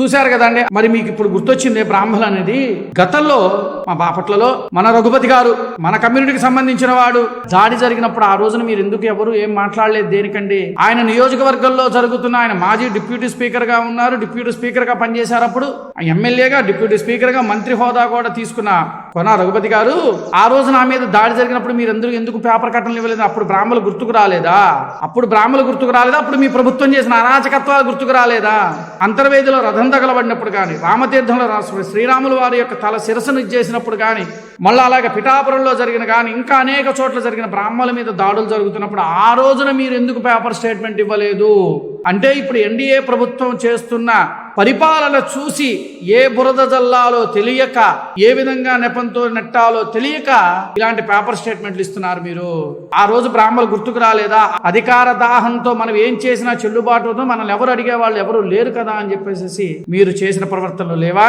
చూశారు కదండి. మరి మీకు ఇప్పుడు గుర్తొచ్చింది బ్రాహ్మణులు అనేది. గతంలో మా బాపట్లలో మన రఘుపతి గారు మన కమ్యూనిటీకి సంబంధించిన వాడు దాడి జరిగినప్పుడు ఆ రోజున మీరు ఎందుకు ఎవరు ఏం మాట్లాడలేదు దేనికండి? ఆయన నియోజకవర్గంలో జరుగుతున్న ఆయన మాజీ డిప్యూటీ స్పీకర్ గా ఉన్నారు, డిప్యూటీ స్పీకర్ గా పనిచేశారు. అప్పుడు ఎమ్మెల్యేగా డిప్యూటీ స్పీకర్ గా మంత్రి హోదా కూడా తీసుకున్న కొన రఘుపతి గారు ఆ రోజు నా మీద దాడి జరిగినప్పుడు మీరు ఎందుకు పేపర్ కట్టలు ఇవ్వలేదు? అప్పుడు బ్రాహ్మణులు గుర్తుకు రాలేదా? అప్పుడు మీ ప్రభుత్వం చేసిన అరాచకత్వాలు గుర్తుకు రాలేదా? అంతర్వేదిలో రథం తగలబడినప్పుడు కానీ, రామతీర్థంలో శ్రీరాములు వారి యొక్క తల శిరస్సును ఇచ్చేసినప్పుడు కానీ, మళ్ళీ అలాగే పిఠాపురంలో జరిగిన కానీ ఇంకా అనేక చోట్ల జరిగిన బ్రాహ్మణుల మీద దాడులు జరుగుతున్నప్పుడు ఆ రోజున మీరు ఎందుకు పేపర్ స్టేట్మెంట్ ఇవ్వలేదు? అంటే ఇప్పుడు ఎన్డీఏ ప్రభుత్వం చేస్తున్న పరిపాలన చూసి ఏ బురద జల్లాలో తెలియక, ఏ విధంగా నెపంతో నెట్టాలో తెలియక ఇలాంటి పేపర్ స్టేట్మెంట్లు ఇస్తున్నారు మీరు. ఆ రోజు బ్రాహ్మణులు గుర్తుకు రాలేదా? అధికార దాహంతో మనం ఏం చేసినా చెల్లుబాటు మనల్ని ఎవరు అడిగే వాళ్ళు ఎవరు లేరు కదా అని చెప్పేసి మీరు చేసిన ప్రవర్తనలు లేవా?